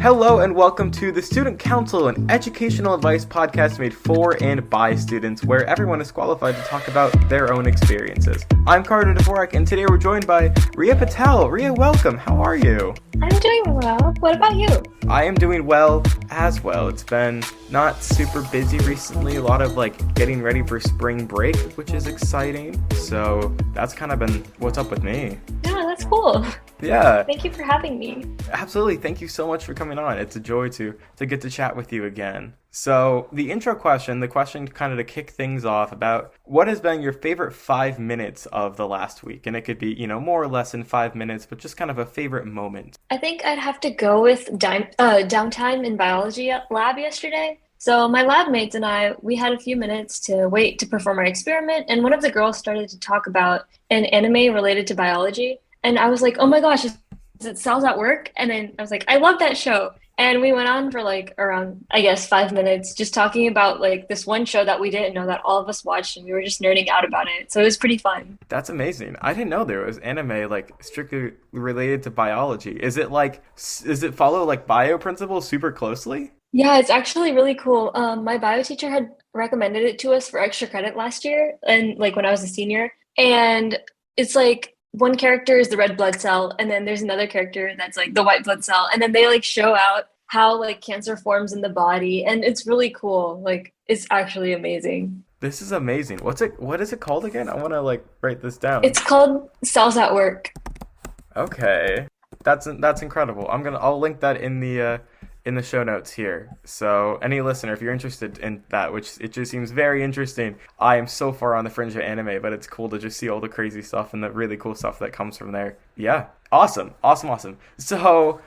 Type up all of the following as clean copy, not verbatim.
Hello and welcome to the Student Counsel, an educational advice podcast made for and by students, where everyone is qualified to talk about their own experiences. I'm Carter Dvorak, and today we're joined by Riya Patel. Riya, welcome. How are you? I'm doing well. What about you? I am doing well as well. It's been not super busy recently. A lot of getting ready for spring break, which is exciting. So that's kind of been what's up with me. Yeah, that's cool. Yeah. Thank you for having me. Absolutely. Thank you so much for coming on. It's a joy to get to chat with you again. So the intro question, the question kind of to kick things off about what has been your favorite 5 minutes of the last week? And it could be, more or less in 5 minutes, but just kind of a favorite moment. I think I'd have to go with downtime in biology lab yesterday. So my lab mates and I, we had a few minutes to wait to perform our experiment. And one of the girls started to talk about an anime related to biology. And I was like, oh my gosh, is it Cells at Work? And then I was like, I love that show. And we went on for around, 5 minutes just talking about this one show that we didn't know that all of us watched, and we were just nerding out about it. So it was pretty fun. That's amazing. I didn't know there was anime strictly related to biology. Is it follow bio principles super closely? Yeah, it's actually really cool. My bio teacher had recommended it to us for extra credit last year, and when I was a senior. And it's one character is the red blood cell, and then there's another character that's the white blood cell, and then they show out how cancer forms in the body, and it's really cool. It's actually amazing. This is amazing. What is it called again? I want to write this down. It's called Cells at Work. Okay. That's incredible. I'll link that in the show notes here. So any listener, if you're interested in that, which it just seems very interesting. I am so far on the fringe of anime, but it's cool to just see all the crazy stuff and the really cool stuff that comes from there. Yeah. Awesome. So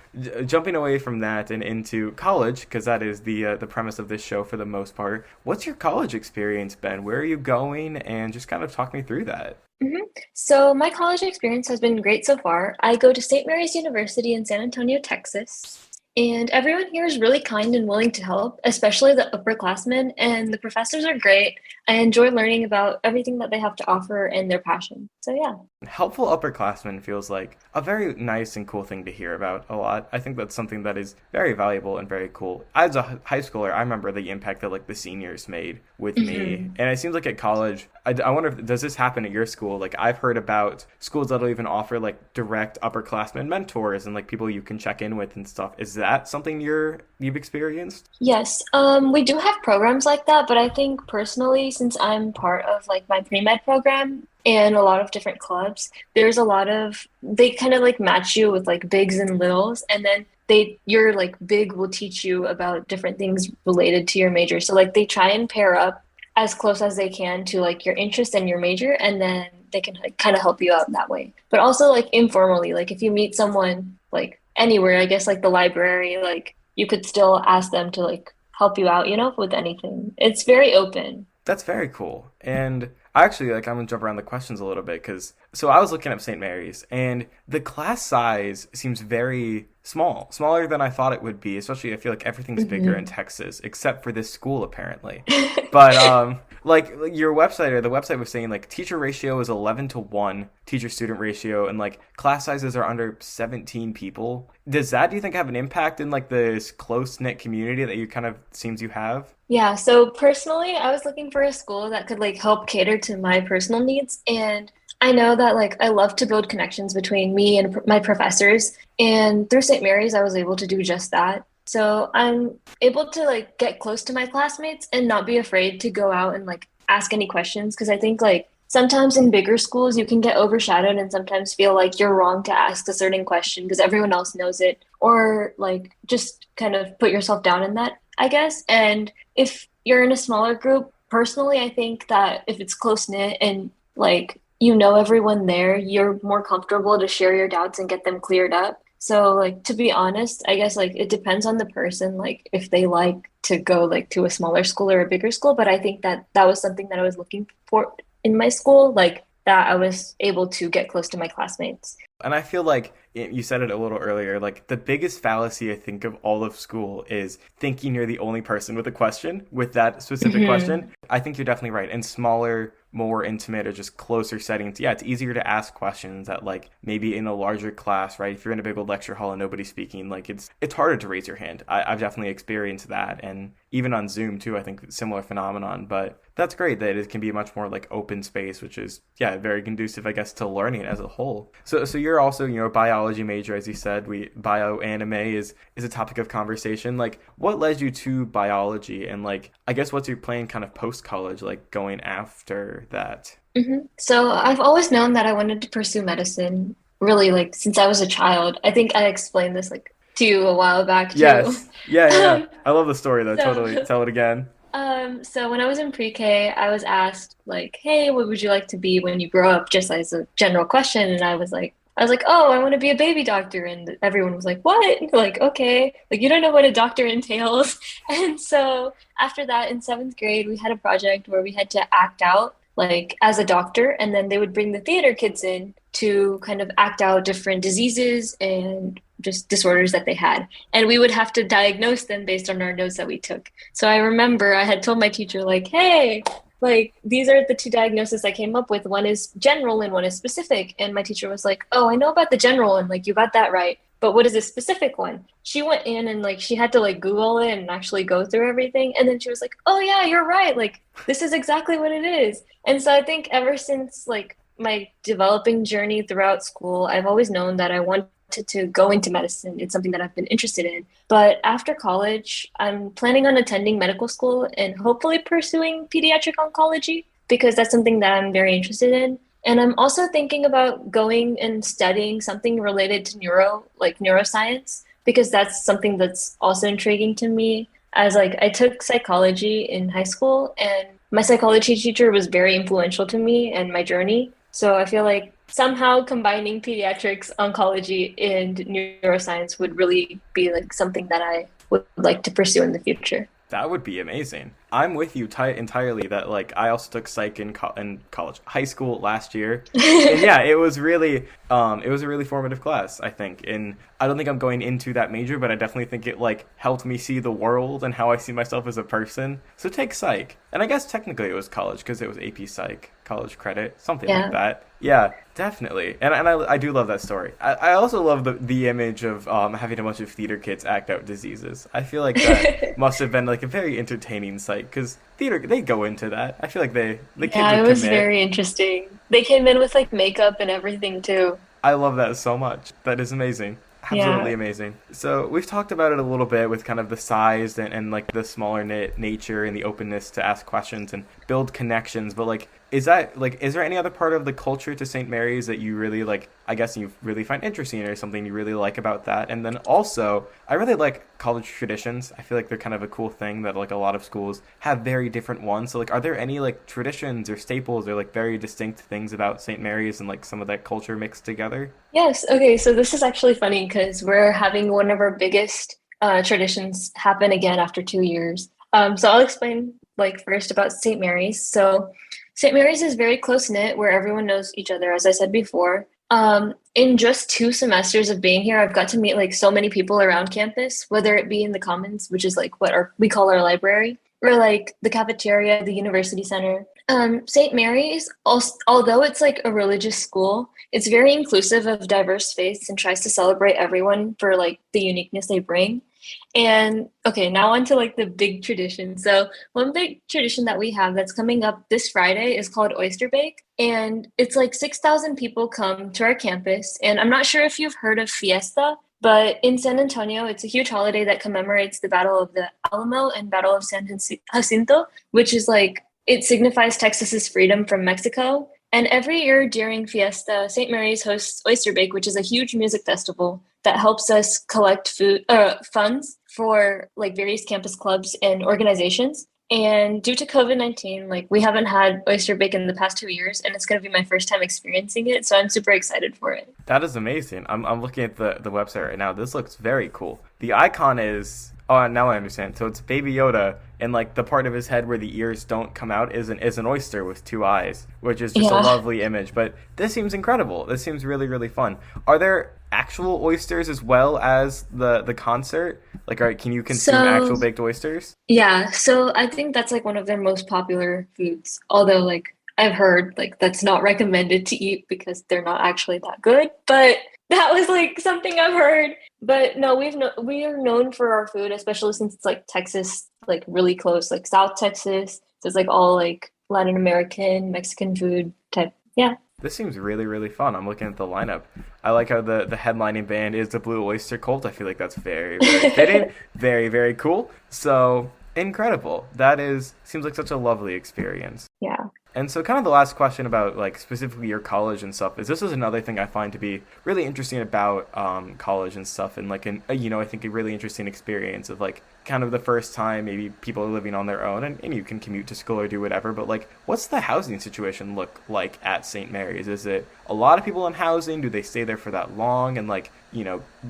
jumping away from that and into college, because that is the premise of this show for the most part. What's your college experience been? Where are you going? And just kind of talk me through that. Mm-hmm. So my college experience has been great so far. I go to St. Mary's University in San Antonio, Texas. And everyone here is really kind and willing to help, especially the upperclassmen, and the professors are great. I enjoy learning about everything that they have to offer and their passion. So yeah. Helpful upperclassmen feels like a very nice and cool thing to hear about a lot. I think that's something that is very valuable and very cool. As a high schooler, I remember the impact that the seniors made with me. And it seems like at college, I wonder does this happen at your school? I've heard about schools that'll even offer direct upperclassmen mentors and people you can check in with and stuff. Is that something you've experienced? Yes, we do have programs like that, but I think personally, since I'm part of my pre-med program and a lot of different clubs, there's a lot of, they kind of match you with bigs and littles, and then your big will teach you about different things related to your major. So they try and pair up as close as they can to your interest and your major, and then they can kind of help you out that way. But also informally, if you meet someone anywhere, I guess the library, you could still ask them to help you out, with anything. It's very open. That's very cool. And actually, I'm going to jump around the questions a little bit so I was looking up St. Mary's, and the class size seems very smaller than I thought it would be, especially I feel everything's bigger in Texas, except for this school, apparently. But, your website, or the website was saying, teacher ratio is 11-to-1, teacher-student ratio, and, class sizes are under 17 people. Does that, do you think, have an impact in, this close-knit community that you kind of seems you have? Yeah, so personally, I was looking for a school that could, help cater to my personal needs, and I know that I love to build connections between me and my professors, and through St. Mary's I was able to do just that. So I'm able to get close to my classmates and not be afraid to go out and ask any questions, because I think sometimes in bigger schools you can get overshadowed and sometimes feel you're wrong to ask a certain question because everyone else knows it, or just kind of put yourself down in that, I guess. And if you're in a smaller group, personally I think that if it's close knit and everyone there, you're more comfortable to share your doubts and get them cleared up. So to be honest, I guess it depends on the person, if they like to go to a smaller school or a bigger school. But I think that was something that I was looking for in my school, that I was able to get close to my classmates. And I feel you said it a little earlier, the biggest fallacy I think of all of school is thinking you're the only person with a question, with that specific question. I think you're definitely right. In smaller more intimate or just closer settings, yeah, it's easier to ask questions at like maybe in a larger class, right? If you're in a big old lecture hall and nobody's speaking, like it's harder to raise your hand. I've definitely experienced that, and even on Zoom too, I think similar phenomenon. But that's great that it can be a much more like open space, which is yeah very conducive, I guess, to learning as a whole. So you're also a biology major, as you said. We bio anime is a topic of conversation. Like, what led you to biology, and like I guess what's your plan kind of post college, like going after that? So I've always known that I wanted to pursue medicine, really, like since I was a child. I think I explained this like to you a while back too. Yes. Yeah, yeah, yeah. Um, I love the story though. Totally. so Tell it again. so when I was in pre-K, I was asked like, "Hey, what would you like to be when you grow up?" Just as a general question, and I was like, "Oh, I want to be a baby doctor." And everyone was like, "What?" Like, okay, like you don't know what a doctor entails. And so after that, in seventh grade, we had a project where we had to act out like as a doctor, and then they would bring the theater kids in to kind of act out different diseases and just disorders that they had. And we would have to diagnose them based on our notes that we took. So I remember I had told my teacher, like, hey, like these are the two diagnoses I came up with. One is general and one is specific. And my teacher was like, oh, I know about the general one. Like, you got that right. But what is a specific one? She went in and like she had to like Google it and actually go through everything. And then she was like, oh, yeah, you're right. Like, this is exactly what it is. And so I think ever since like my developing journey throughout school, I've always known that I wanted to go into medicine. It's something that I've been interested in. But after college, I'm planning on attending medical school and hopefully pursuing pediatric oncology because that's something that I'm very interested in. And I'm also thinking about going and studying something related to like neuroscience, because that's something that's also intriguing to me. As like I took psychology in high school, and my psychology teacher was very influential to me and my journey. So I feel like somehow combining pediatrics, oncology, and neuroscience would really be like something that I would like to pursue in the future. That would be amazing. I'm with you entirely that like I also took psych in college, high school last year. And yeah, it was a really formative class, I think. And I don't think I'm going into that major, but I definitely think it like helped me see the world and how I see myself as a person. So take psych. And I guess technically it was college because it was AP Psych, college credit, something like Yeah. that. Yeah, definitely. And I do love that story. I also love the image of having a bunch of theater kids act out diseases. I feel like that must have been like a very entertaining sight because theater, they go into that. I feel like the kids Yeah, it would was commit. very interesting. They came in with like makeup and everything too. I love that so much. That is amazing. Yeah. Absolutely amazing. So we've talked about it a little bit with kind of the size and like the smaller nature and the openness to ask questions and build connections. But like, is there any other part of the culture to St. Mary's that you really like? I guess you really find interesting or something you really like about that? And then also, I really like college traditions. I feel like they're kind of a cool thing that like a lot of schools have very different ones. So like, are there any like traditions or staples or like very distinct things about St. Mary's and like some of that culture mixed together? Yes. Okay. So this is actually funny because we're having one of our biggest traditions happen again after 2 years. So I'll explain like first about St. Mary's. So St. Mary's is very close knit where everyone knows each other, as I said before. In just 2 semesters of being here, I've got to meet like so many people around campus, whether it be in the commons, which is like what we call our library, or like the cafeteria, the university center. St. Mary's, although it's like a religious school, it's very inclusive of diverse faiths and tries to celebrate everyone for like the uniqueness they bring. And okay, now on to like the big tradition. So one big tradition that we have that's coming up this Friday is called Oyster Bake. And it's like 6,000 people come to our campus. And I'm not sure if you've heard of Fiesta, but in San Antonio, it's a huge holiday that commemorates the Battle of the Alamo and Battle of San Jacinto, which is like, it signifies Texas's freedom from Mexico. And every year during Fiesta, St. Mary's hosts Oyster Bake, which is a huge music festival that helps us collect funds for like various campus clubs and organizations. And due to COVID-19, like we haven't had Oyster Bake in the past 2 years, and it's going to be my first time experiencing it. So I'm super excited for it. That is amazing. I'm looking at the website right now. This looks very cool. The icon is oh, now I understand. So it's Baby Yoda, and like the part of his head where the ears don't come out is an oyster with two eyes, which is just a Yeah. lovely image. But this seems incredible. This seems really really fun. Are there actual oysters as well as the concert? Like, can you consume So actual baked oysters? yeah, so I think that's like one of their most popular foods. Although like I've heard like that's not recommended to eat because they're not actually that good, but that was like something I've heard. But no, we are known for our food, especially since it's like Texas, like really close, like South Texas. So it's like all like Latin American, Mexican food type. Yeah. This seems really, really fun. I'm looking at the lineup. I like how the headlining band is the Blue Oyster Cult. I feel like that's very, very fitting. Very, very cool. So incredible. That is seems like such a lovely experience. Yeah. And so, kind of the last question about like specifically your college and stuff is this is another thing I find to be really interesting about college and stuff, and like I think a really interesting experience of like kind of the first time maybe people are living on their own, and you can commute to school or do whatever, but like what's the housing situation look like at St. Mary's? Is it a lot of people in housing? Do they stay there for that long? And like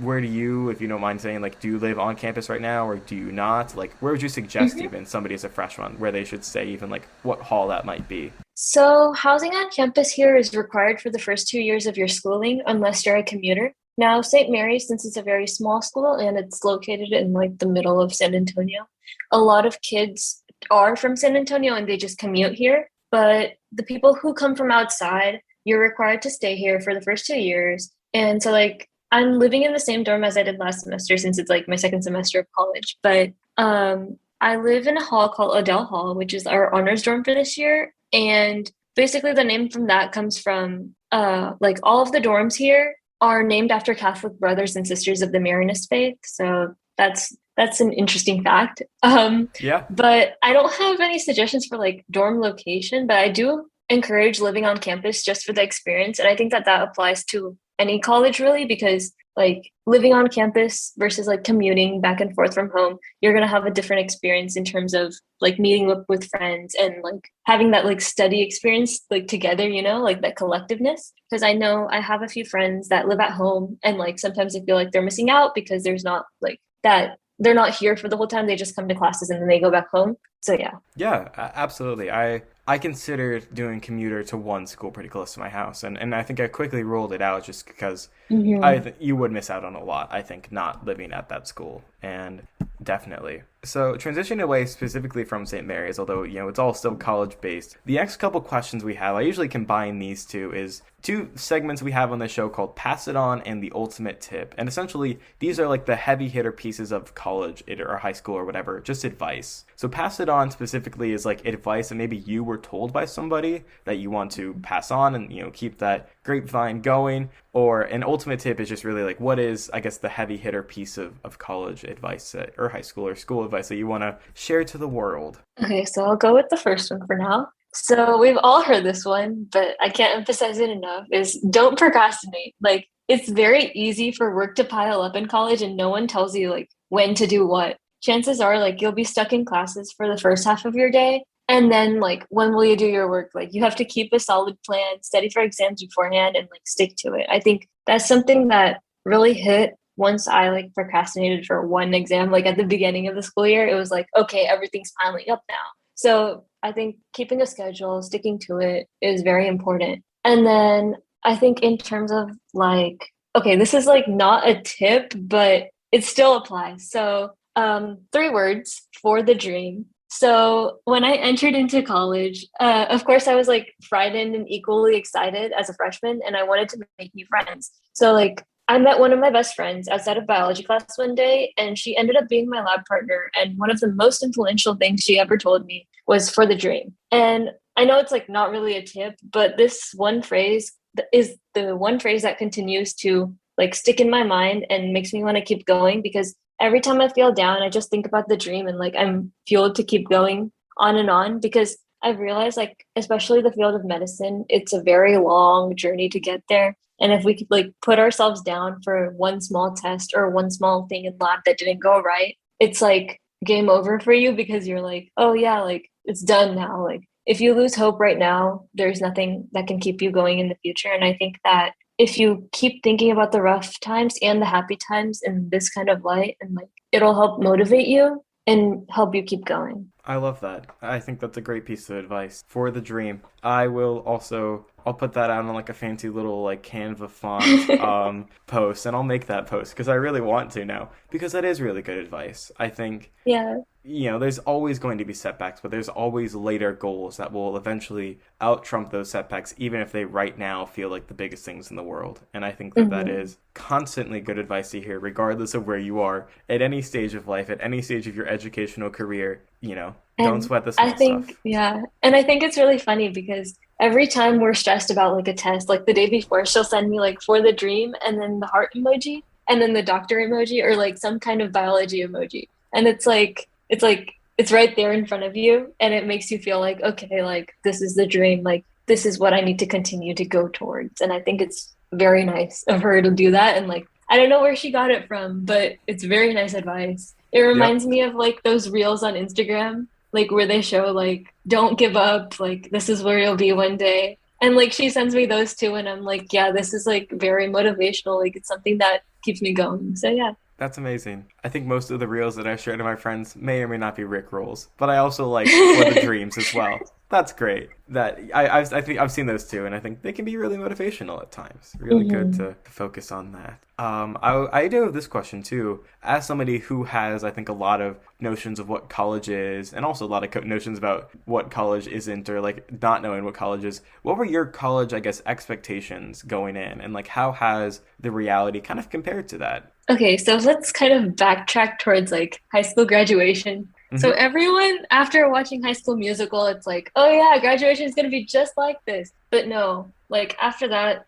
where do you, if you don't mind saying, like do you live on campus right now or do you not? Like where would you suggest Mhm. even somebody as a freshman where they should stay, even like what hall that might be? So, housing on campus here is required for the first 2 years of your schooling, unless you're a commuter. Now, St. Mary's, since it's a very small school and it's located in like the middle of San Antonio, a lot of kids are from San Antonio and they just commute here. But the people who come from outside, you're required to stay here for the first 2 years. And so, like, I'm living in the same dorm as I did last semester since it's like my second semester of college. But I live in a hall called Odell Hall, which is our honors dorm for this year. And basically, the name from that comes from like all of the dorms here are named after Catholic brothers and sisters of the Marianist faith. So that's an interesting fact. Yeah. But I don't have any suggestions for like dorm location, but I do encourage living on campus just for the experience. And I think that that applies to any college really, because like living on campus versus like commuting back and forth from home, you're going to have a different experience in terms of like meeting up with friends and like having that like study experience like together, like that collectiveness. Because I know I have a few friends that live at home and like sometimes I feel like they're missing out because there's not like that they're not here for the whole time. They just come to classes and then they go back home. So yeah. Yeah, absolutely. I considered doing commuter to one school pretty close to my house, and I think I quickly ruled it out just because Hmm. you would miss out on a lot. I think not living at that school, and definitely. So transitioning away specifically from St. Mary's, although it's all still college based. The next couple questions we have, I usually combine these two, is two segments we have on the show called Pass It On and the Ultimate Tip, and essentially these are like the heavy hitter pieces of college or high school or whatever, just advice. So Pass It On specifically is like advice that maybe you were told by somebody that you want to pass on and keep that grapevine going. Or an ultimate tip is just really like what is, I guess, the heavy hitter piece of college advice or high school or school advice that you want to share to the world. Okay, so I'll go with the first one for now. So we've all heard this one, but I can't emphasize it enough is don't procrastinate. Like it's very easy for work to pile up in college and no one tells you like when to do what. Chances are like you'll be stuck in classes for the first half of your day. And then like when will you do your work? Like you have to keep a solid plan, study for exams beforehand and like stick to it. I think that's something that really hit once I like procrastinated for one exam, like at the beginning of the school year. It was like, okay, everything's piling up now. So I think keeping a schedule, sticking to it is very important. And then I think in terms of like, okay, this is like not a tip, but it still applies. So 3 words for the dream. So when I entered into college, of course I was like frightened and equally excited as a freshman, and I wanted to make new friends. So like I met one of my best friends outside of biology class one day, and she ended up being my lab partner. And one of the most influential things she ever told me was for the dream. And I know it's like not really a tip, but this one phrase is the one phrase that continues to like stick in my mind and makes me want to keep going because every time I feel down, I just think about the dream and like I'm fueled to keep going on and on because I've realized like especially the field of medicine, it's a very long journey to get there. And if we could like put ourselves down for one small test or one small thing in lab that didn't go right, it's like game over for you because you're like, oh yeah, like it's done now. Like if you lose hope right now, there's nothing that can keep you going in the future. And I think that if you keep thinking about the rough times and the happy times in this kind of light, and like it'll help motivate you and help you keep going. I love that. I think that's a great piece of advice for the dream. I will also I'll put that out on like a fancy little like Canva font post, and I'll make that post because I really want to now, because that is really good advice. I think, Yeah. there's always going to be setbacks, but there's always later goals that will eventually out trump those setbacks, even if they right now feel like the biggest things in the world. And I think that that Hmm. is constantly good advice to hear, regardless of where you are, at any stage of life, at any stage of your educational career. Don't And sweat the I small think, stuff. yeah, and I think it's really funny because every time we're stressed about like a test, like the day before, she'll send me like for the dream and then the heart emoji and then the doctor emoji or like some kind of biology emoji. And it's right there in front of you and it makes you feel like, okay, like this is the dream, like this is what I need to continue to go towards. And I think it's very nice of her to do that. And like, I don't know where she got it from, but it's very nice advice. It Yep. reminds me of like those reels on Instagram like where they show like don't give up, like this is where you'll be one day. And like she sends me those too and I'm like, yeah, this is like very motivational. Like it's something that keeps me going. So yeah. That's amazing. I think most of the reels that I share to my friends may or may not be Rick rolls, but I also like for the dreams as well. That's great. That I think I've seen those too, and I think they can be really motivational at times. Really good Hmm. to focus on that. I do have this question too. As somebody who has, I think, a lot of notions of what college is, and also a lot of notions about what college isn't, or like not knowing what college is. What were your college, I guess, expectations going in, and like how has the reality kind of compared to that? Okay, so let's kind of backtrack towards like high school graduation. So Mm-hmm. everyone after watching High School Musical, it's like, oh yeah, graduation is gonna be just like this. But no, like after that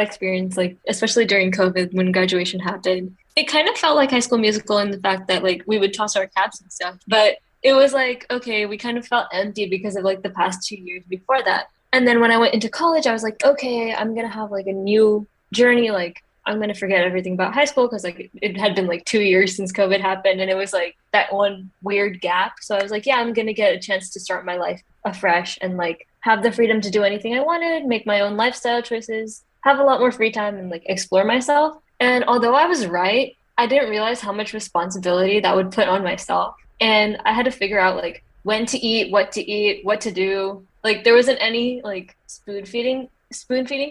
experience, like especially during COVID when graduation happened, it kind of felt like High School Musical in the fact that like we would toss our caps and stuff. But it was like, okay, we kind of felt empty because of like the past 2 years before that. And then when I went into college, I was like, okay, I'm gonna have like a new journey, like I'm gonna forget everything about high school because like it had been like 2 years since COVID happened, and it was like that one weird gap. So I was like, yeah, I'm gonna get a chance to start my life afresh and like have the freedom to do anything I wanted, make my own lifestyle choices, have a lot more free time, and like explore myself. And although I was right, I didn't realize how much responsibility that would put on myself. And I had to figure out like when to eat, what to do. Like there wasn't any like spoon feeding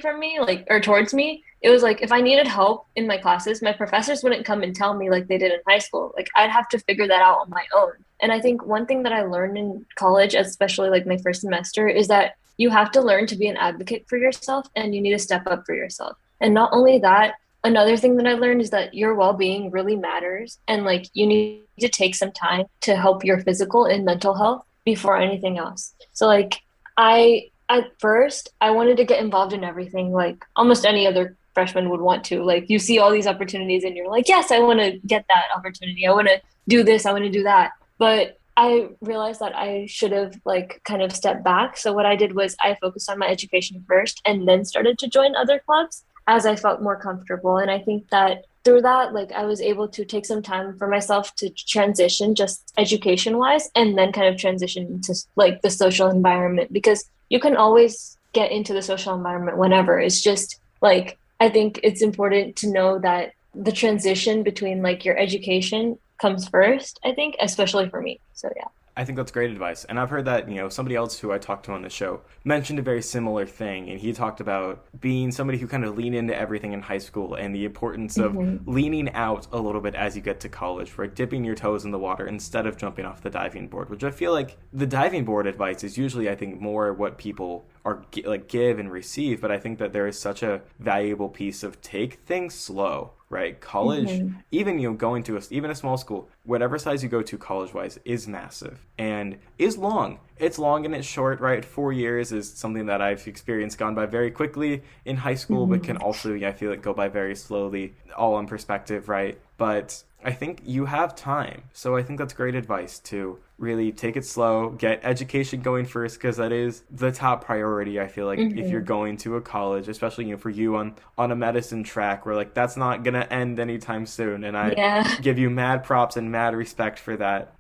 from me, like or towards me. It was like if I needed help in my classes, my professors wouldn't come and tell me like they did in high school. Like I'd have to figure that out on my own. And I think one thing that I learned in college, especially like my first semester, is that you have to learn to be an advocate for yourself and you need to step up for yourself. And not only that, another thing that I learned is that your well-being really matters and like you need to take some time to help your physical and mental health before anything else. So like I at first I wanted to get involved in everything like almost any other freshman would want to. Like you see all these opportunities and you're like, yes, I want to get that opportunity. I want to do this, I want to do that. But I realized that I should have like kind of stepped back. So what I did was I focused on my education first and then started to join other clubs as I felt more comfortable. And I think that through that, like I was able to take some time for myself to transition just education wise and then kind of transition to like the social environment because you can always get into the social environment whenever. It's just like I think it's important to know that the transition between like your education comes first, I think, especially for me. So yeah. I think that's great advice. And I've heard that, somebody else who I talked to on the show mentioned a very similar thing. And he talked about being somebody who kind of leaned into everything in high school and the importance of Hmm. leaning out a little bit as you get to college, right? Dipping your toes in the water instead of jumping off the diving board, which I feel like the diving board advice is usually, I think, more what people are like give and receive. But I think that there is such a valuable piece of take things slow, right? College, Hmm. even going to even a small school, whatever size you go to college wise, is massive and is long. It's long and it's short, right? 4 years is something that I've experienced gone by very quickly in high school, but Hmm. can also, I feel like, go by very slowly, all in perspective, right? But I think you have time. So I think that's great advice to really take it slow, get education going first, because that is the top priority. I feel like if you're Hmm. going to a college, especially for you on a medicine track, where like that's not gonna end anytime soon, and I Yeah. give you mad props and mad respect for that.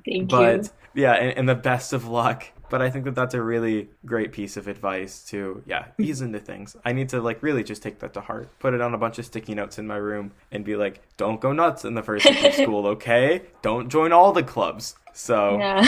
Thank But you. yeah, and the best of luck. But I think that that's a really great piece of advice to, yeah, ease into things. I need to like really just take that to heart, put it on a bunch of sticky notes in my room, and be like, don't go nuts in the first week of school, okay? Don't join all the clubs. So Yeah.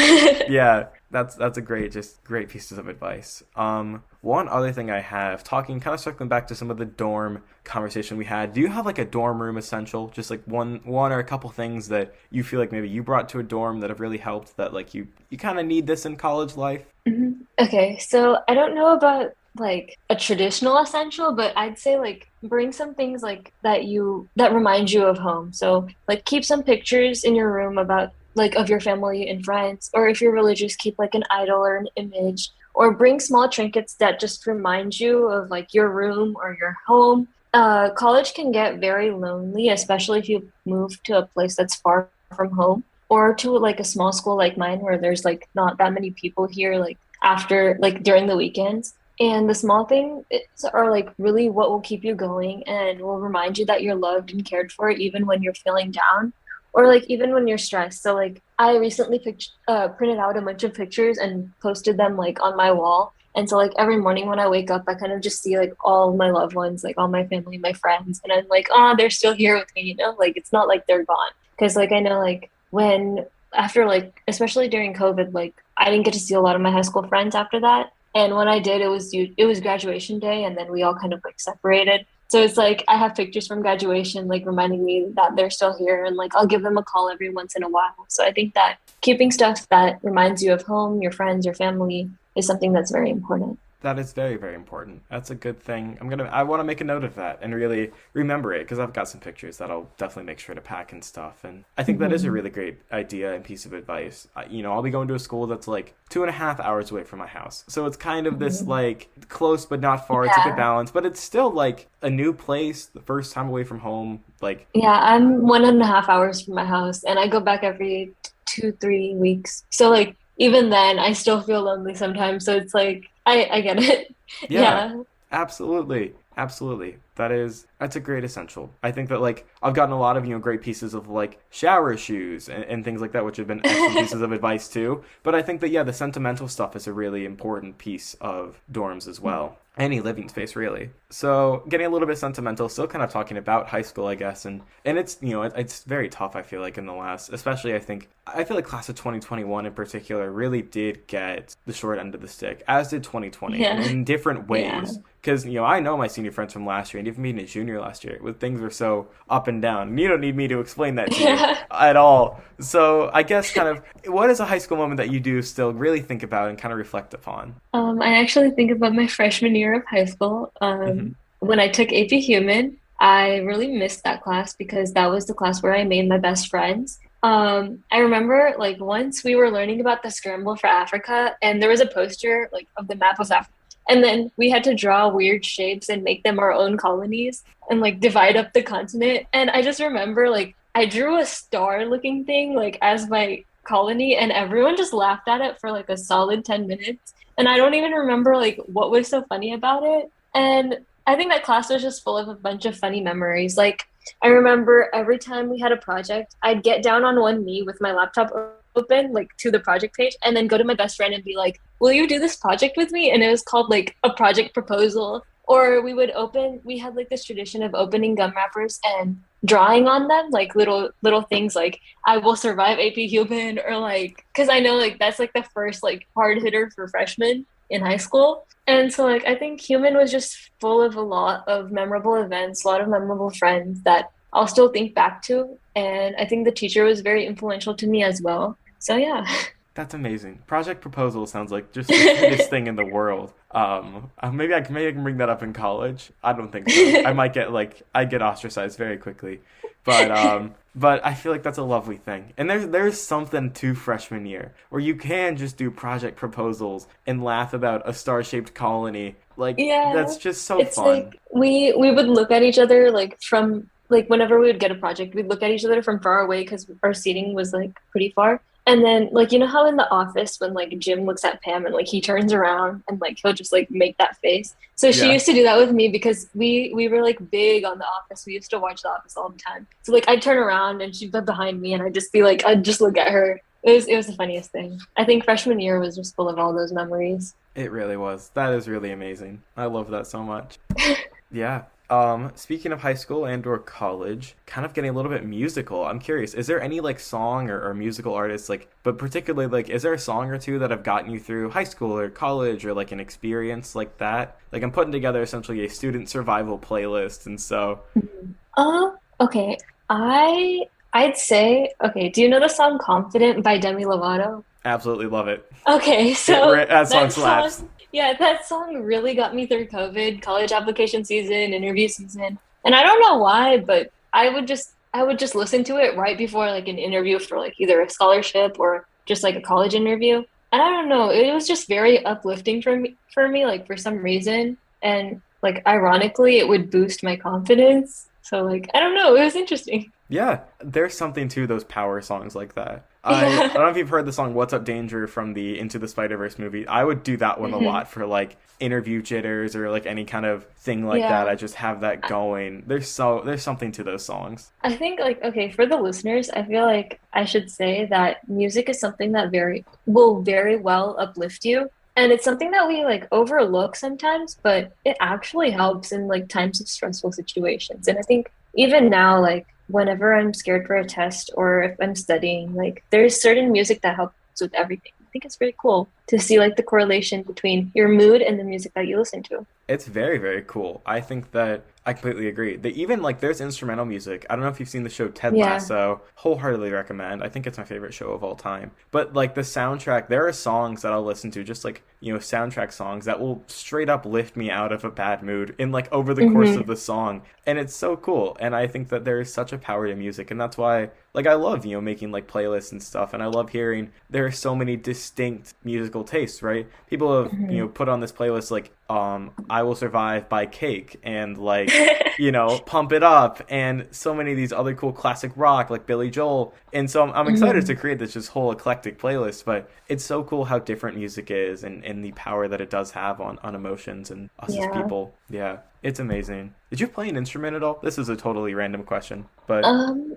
yeah. That's a great pieces of advice. One other thing I have, talking kind of circling back to some of the dorm conversation we had. Do you have like a dorm room essential? Just like one or a couple things that you feel like maybe you brought to a dorm that have really helped, that like you kind of need this in college life? Okay, so I don't know about like a traditional essential, but I'd say like bring some things like that remind you of home. So like keep some pictures in your room about like of your family and friends, or if you're religious, keep like an idol or an image, or bring small trinkets that just remind you of like your room or your home. College can get very lonely, especially if you move to a place that's far from home, or to like a small school like mine where there's like not that many people here, like after like during the weekends. And the small things are like really what will keep you going and will remind you that you're loved and cared for even when you're feeling down, or like even when you're stressed. So like I recently printed out a bunch of pictures and posted them like on my wall. And so like every morning when I wake up, I kind of just see like all my loved ones, like all my family, my friends, and I'm like, oh, they're still here with me, you know? Like it's not like they're gone. Because like I know like when after like especially during COVID, like I didn't get to see a lot of my high school friends after that. And when I did, it was graduation day, and then we all kind of like separated. So it's like I have pictures from graduation, like reminding me that they're still here, and like I'll give them a call every once in a while. So I think that keeping stuff that reminds you of home, your friends, your family is something that's very important. That is very, very important. That's a good thing. I want to make a note of that and really remember it, because I've got some pictures that I'll definitely make sure to pack and stuff. And I think that is a Hmm. really great idea and piece of advice. I'll be going to a school that's like 2.5 hours away from my house. So it's kind of this Hmm. like close but not far. It's a good Yeah. balance, but it's still like a new place, the first time away from home. Like, Yeah, I'm 1.5 hours from my house, and I go back every 2, 3 weeks. So like even then, I still feel lonely sometimes. So it's like I get it. yeah, Yeah. absolutely. Absolutely. That's a great essential. I think that like I've gotten a lot of, great pieces of like shower shoes and things like that, which have been excellent pieces of advice too. But I think that yeah, the sentimental stuff is a really important piece of dorms as well. Any living space really. So getting a little bit sentimental, still kind of talking about high school, I guess, and it's it's very tough. I feel like in the last, especially I feel like class of 2021 in particular really did get the short end of the stick, as did 2020, and Yeah. in different Yeah. ways. Because I know my senior friends from last year, and even being a junior last year, with things were so up and down. And you don't need me to explain that to you Yeah. at all. So I guess kind of what is a high school moment that you do still really think about and kind of reflect upon? I actually think about my freshman year of high school. Hmm. When I took AP Human, I really missed that class because that was the class where I made my best friends. I remember like once we were learning about the scramble for Africa, and there was a poster like of the map of Africa. And then we had to draw weird shapes and make them our own colonies and like divide up the continent. And I just remember like I drew a star looking thing like as my colony, and everyone just laughed at it for like a solid 10 minutes. And I don't even remember like what was so funny about it. And I think that class was just full of a bunch of funny memories. Like I remember every time we had a project, I'd get down on one knee with my laptop open, like to the project page, and then go to my best friend and be like, "Will you do this project with me?" And it was called like a project proposal. Or we had like this tradition of opening gum wrappers and drawing on them, like little things like I will survive AP Human, or like, because I know like that's like the first like hard hitter for freshmen in high school. And so like I think Human was just full of a lot of memorable events, a lot of memorable friends that I'll still think back to. And I think the teacher was very influential to me as well. So yeah. That's amazing. Project proposal sounds like just the sweetest thing in the world. Maybe I can bring that up in college. I don't think so. I get ostracized very quickly, but I feel like that's a lovely thing. And there's something to freshman year where you can just do project proposals and laugh about a star-shaped colony. Like Yeah. that's just so It's fun. like we would look at each other like from like whenever we would get a project, we'd look at each other from far away because our seating was like pretty far. And then like you know how in the office when like Jim looks at Pam and like he turns around and like he'll just like make that face. So she Yeah. used to do that with me because we were like big on the office. We used to watch the office all the time. So like I'd turn around and she'd be behind me and I'd just be like I'd just look at her. It was the funniest thing. I think freshman year was just full of all those memories. It really was. That is really amazing. I love that so much. Yeah. Speaking of high school and or college, kind of getting a little bit musical. I'm curious, is there any like song or musical artists like, but particularly like, is there a song or two that have gotten you through high school or college or like an experience like that? Like I'm putting together essentially a student survival playlist, and so Mhm. Okay. I'd say, okay, do you know the song Confident by Demi Lovato? absolutely love it. Okay, It so that song that slaps. song, yeah, that song really got me through COVID, college application season, interview season. And I don't know why, but I would just listen to it right before like an interview for like either a scholarship or just like a college interview. And I don't know, it was just very uplifting for me like for some reason. And like ironically, it would boost my confidence. So like I don't know, it was interesting. Yeah, there's something to those power songs like that. I Yeah. don't know if you've heard the song "What's Up Danger" from the Into the Spider-Verse movie. I would do that one a Hmm. lot for like interview jitters or like any kind of thing like that. Yeah. I just have that going. There's something to those songs. I think like okay, for the listeners, I feel like I should say that music is something that very well uplift you. And it's something that we like overlook sometimes, but it actually helps in like times of stressful situations. And I think even now, like whenever I'm scared for a test or if I'm studying, like there's certain music that helps with everything. I think it's very cool to see like the correlation between your mood and the music that you listen to. It's very, very cool. I think that I completely agree. They even like there's instrumental music. I don't know if you've seen the show Ted Yeah. Lasso. Wholeheartedly recommend. I think it's my favorite show of all time. But like the soundtrack, there are songs that I'll listen to, just like, soundtrack songs that will straight up lift me out of a bad mood in like over the course of Hmm. the song. And it's so cool. And I think that there is such a power to music, and that's why like I love, making like playlists and stuff, and I love hearing there are so many distinct musical tastes, right? People have, Hmm. put on this playlist like I Will Survive by Cake and like Pump It Up and so many of these other cool classic rock like Billy Joel. And so I'm excited to Hmm. create this just whole eclectic playlist, but it's so cool how different music is and the power that it does have on emotions and us as Yeah. people. Yeah, it's amazing. Did you play an instrument at all? This is a totally random question, but Um,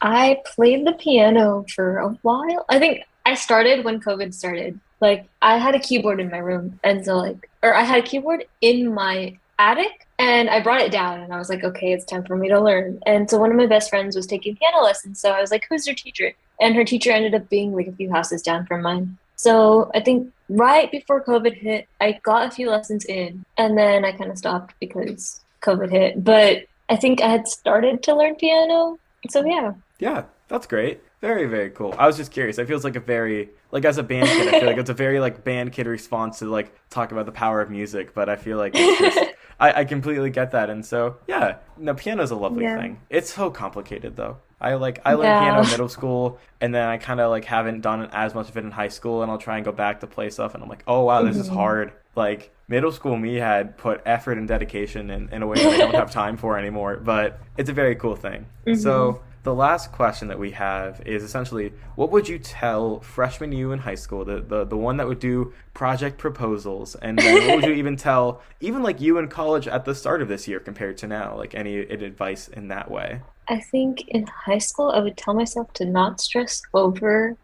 I played the piano for a while. I think I started when COVID started. Like I had a keyboard in my room and so like or I had a keyboard in my attic and I brought it down and I was like, okay, it's time for me to learn. And so one of my best friends was taking piano lessons. So I was like, who's your teacher? And her teacher ended up being like a few houses down from mine. So I think right before COVID hit, I got a few lessons in and then I kind of stopped because COVID hit. But I think I had started to learn piano. So yeah. yeah, that's great. Very, very cool. I was just curious. It feels like a very like as a band kid, I feel like it's a very like band kid response to like talk about the power of music, but I feel like it's just I completely get that. And so yeah, no, piano's a lovely Yeah. thing. It's so complicated though. I learned piano Yeah. in middle school and then I kinda like haven't done as much of it in high school, and I'll try and go back to play stuff and I'm like, oh wow, this is Hmm. hard. Like middle school me had put effort and dedication in a way that I don't have time for anymore, but it's a very cool thing. Hmm. So the last question that we have is essentially, what would you tell freshman you in high school, the one that would do project proposals, and then what would you even tell even like you in college at the start of this year compared to now, like any advice in that way? I think in high school, I would tell myself to not stress over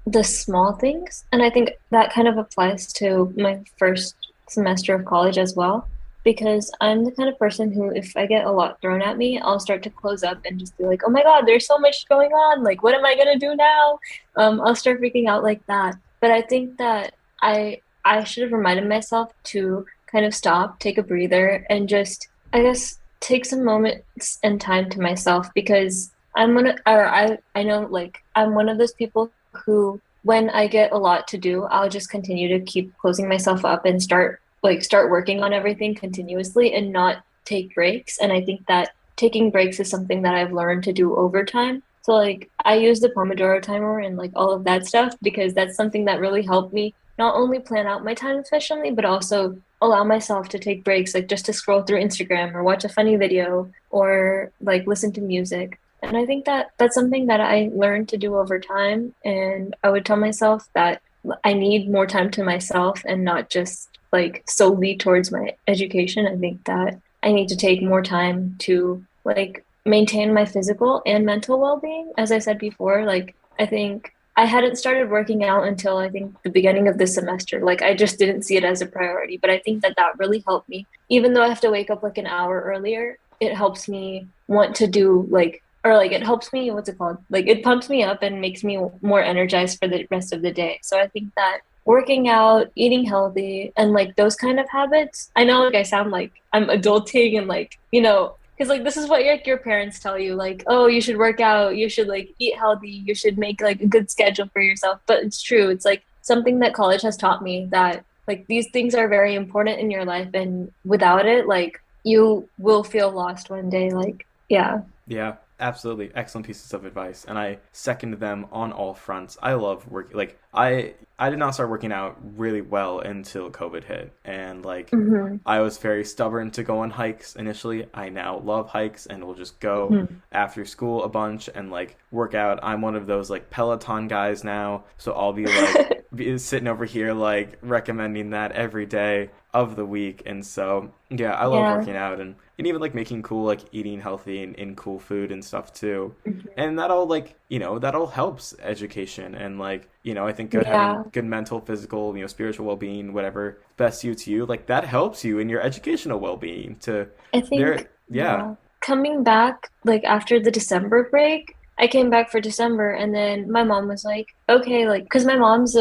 the small things. And I think that kind of applies to my first semester of college as well, because I'm the kind of person who, if I get a lot thrown at me, I'll start to close up and just be like, oh my God, there's so much going on. Like, what am I gonna do now? I'll start freaking out like that. But I think that I should have reminded myself to kind of stop, take a breather, and just, I guess, take some moments and time to myself because I know like I'm one of those people who when I get a lot to do, I'll just continue to keep closing myself up and start working on everything continuously and not take breaks. And I think that taking breaks is something that I've learned to do over time. So like I use the Pomodoro timer and like all of that stuff because that's something that really helped me not only plan out my time efficiently, but also allow myself to take breaks, like just to scroll through Instagram or watch a funny video or like listen to music. And I think that that's something that I learned to do over time. And I would tell myself that I need more time to myself and not just like solely towards my education. I think that I need to take more time to like maintain my physical and mental well being. As I said before, like I think I hadn't started working out until I think the beginning of this semester. Like I just didn't see it as a priority, but I think that that really helped me. Even though I have to wake up like an hour earlier, it helps me want to do like or like it helps me, what's it called? Like it pumps me up and makes me more energized for the rest of the day. So I think that working out, eating healthy, and like those kind of habits. I know like I sound like I'm adulting and like, because like this is what your parents tell you, like, oh, you should work out, you should like eat healthy, you should make like a good schedule for yourself. But it's true. It's like something that college has taught me that like these things are very important in your life, and without it, like you will feel lost one day. Like, yeah. Yeah, absolutely. Excellent pieces of advice, and I second them on all fronts. I love work. Like I did not start working out really well until COVID hit, and like Hmm. I was very stubborn to go on hikes initially. I now love hikes and will just go Hmm. after school a bunch and like work out. I'm one of those like Peloton guys now, so I'll be like sitting over here like recommending that every day of the week. And so yeah, I love Yeah. working out and even like making cool like eating healthy and cool food and stuff too. Mhm. And that all like, that all helps education and like, I think good having Yeah. good mental, physical, spiritual well-being, whatever best suits you, like that helps you in your educational well-being to I there. think, Yeah. yeah, coming back like after the December break, I came back for December and then my mom was like, okay, like, because my mom's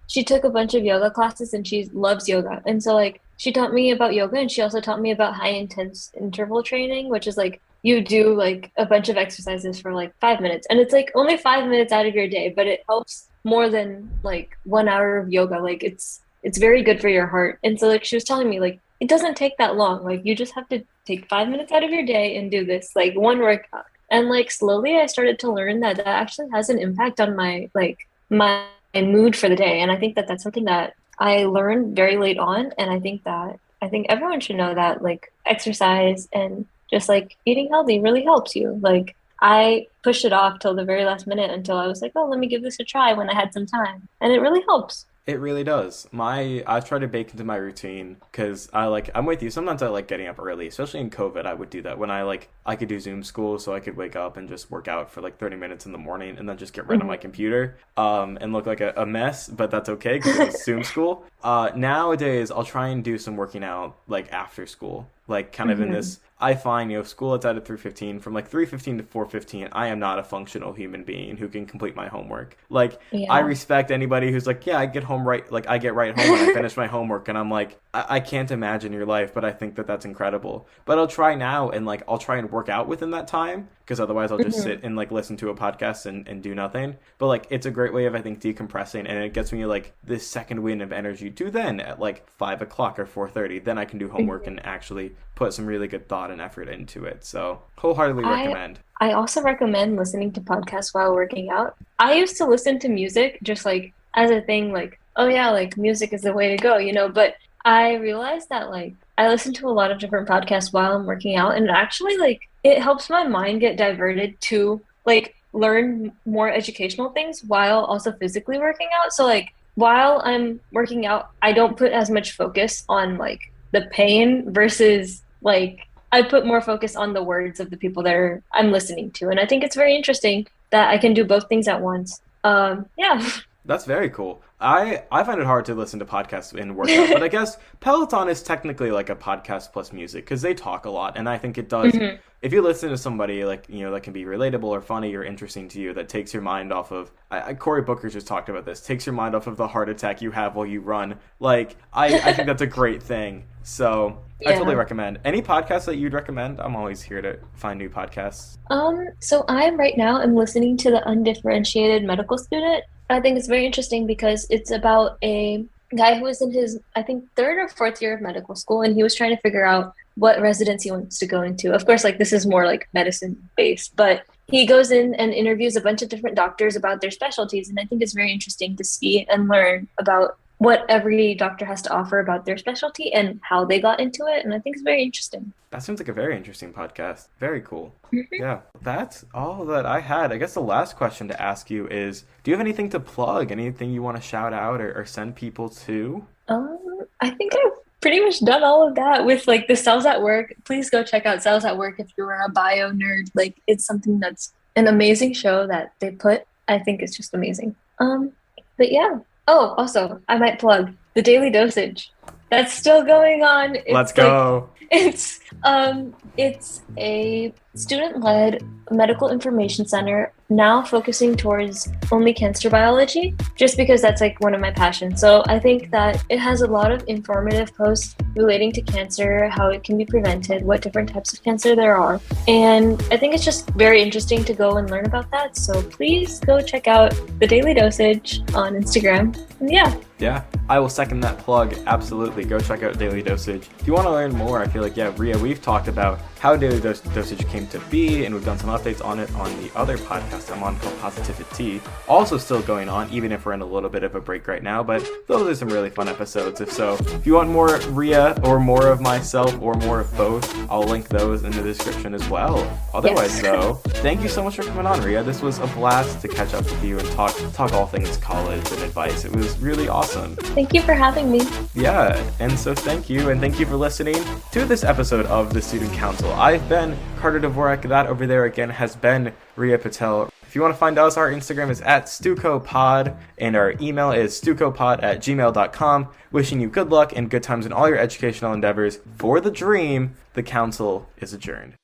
she took a bunch of yoga classes and she loves yoga. And so, like, she taught me about yoga and she also taught me about high intense interval training, which is like you do like a bunch of exercises for like 5 minutes. And it's like only 5 minutes out of your day, but it helps more than like 1 hour of yoga. Like, it's very good for your heart. And so, like, she was telling me, like, it doesn't take that long. Like you just have to take 5 minutes out of your day and do this like one workout. And like slowly I started to learn that that actually has an impact on my mood for the day. And I think that that's something that I learned very late on. And I think everyone should know that like exercise and just like eating healthy really helps you. Like I pushed it off till the very last minute until I was like, oh, let me give this a try when I had some time. And it really helps. It really does. I've tried to bake into my routine because I'm with you. Sometimes I like getting up early, especially in COVID. I would do that when I could do Zoom school, so I could wake up and just work out for like 30 minutes in the morning and then just get right on my Hmm. computer and look like a mess, but that's okay because it was Zoom school. Nowadays I'll try and do some working out like after school, like kind of in Hmm. this. I find school it's at 3:15. From like 3:15 to 4:15, I am not a functional human being who can complete my homework. Like I Yeah. respect anybody who's like, yeah, I get home right, like I get right home when I finish my homework, and I'm like, I can't imagine your life, but I think that that's incredible. But I'll try now, and like I'll try and work out within that time, because otherwise I'll just sit Hmm. and like listen to a podcast and do nothing. But like it's a great way of I think decompressing, and it gets me like this second wind of energy to then at like 5 o'clock or 4:30, then I can do homework and actually put some really good thought and effort into it. So wholeheartedly I recommend. I also recommend listening to podcasts while working out. I used to listen to music just like as a thing, like, oh yeah, like music is the way to go, but I realized that like I listen to a lot of different podcasts while I'm working out, and actually like it helps my mind get diverted to like learn more educational things while also physically working out. So like while I'm working out, I don't put as much focus on like the pain versus like I put more focus on the words of the people that I'm listening to. And I think it's very interesting that I can do both things at once. Yeah. That's very cool. I find it hard to listen to podcasts in workout, but I guess Peloton is technically like a podcast plus music because they talk a lot, and I think it does. Hmm. If you listen to somebody like that can be relatable or funny or interesting to you, that takes your mind off of. Cory Booker just talked about this. Takes your mind off of the heart attack you have while you run. Like I think that's a great thing. So I totally Yeah. recommend any podcast that you'd recommend. I'm always here to find new podcasts. So I right now am listening to the Undifferentiated Medical Student. I think it's very interesting because it's about a guy who was in his, I think, third or fourth year of medical school, and he was trying to figure out what residency he wants to go into. Of course, like this is more like medicine based, but he goes in and interviews a bunch of different doctors about their specialties, and I think it's very interesting to see and learn about what every doctor has to offer about their specialty and how they got into it, and I think it's very interesting. That seems like a very interesting podcast. Very cool. Mhm. Yeah, that's all that I had. I guess the last question to ask you is, do you have anything to plug? Anything you want to shout out or send people to? I think I've pretty much done all of that with like the Cells at Work. Please go check out Cells at Work if you're a bio nerd. Like it's something that's an amazing show that they put I think it's just amazing. But yeah. Oh, also, I might plug the Daily Dosage. That's still going on. Let's It's like go. it's a student-led medical information center now focusing towards only cancer biology, just because that's like one of my passions. So I think that it has a lot of informative posts relating to cancer, how it can be prevented, what different types of cancer there are. And I think it's just very interesting to go and learn about that. So please go check out the Daily Dosage on Instagram. And Yeah, I will second that plug. Absolutely. Go check out Daily Dosage. If you want to learn more, I feel like, yeah, Riya, we've talked about how Daily Dosage came to be, and we've done some updates on it on the other podcast I'm on called Positivity. Also still going on, even if we're in a little bit of a break right now, but those are some really fun episodes. If you want more Riya or more of myself or more of both, I'll link those in the description as well. Otherwise, though, thank you so much for coming on, Riya. This was a blast to catch up with you and talk all things college and advice. It was really awesome. Thank you for having me. Yeah, and so thank you, and thank you for listening to this episode of the Student Council. I've been Carter Dvorak. That over there again has been Riya Patel. If you want to find us, our Instagram is @StucoPod, and our email is stucopod@gmail.com. Wishing you good luck and good times in all your educational endeavors. For the dream, the council is adjourned.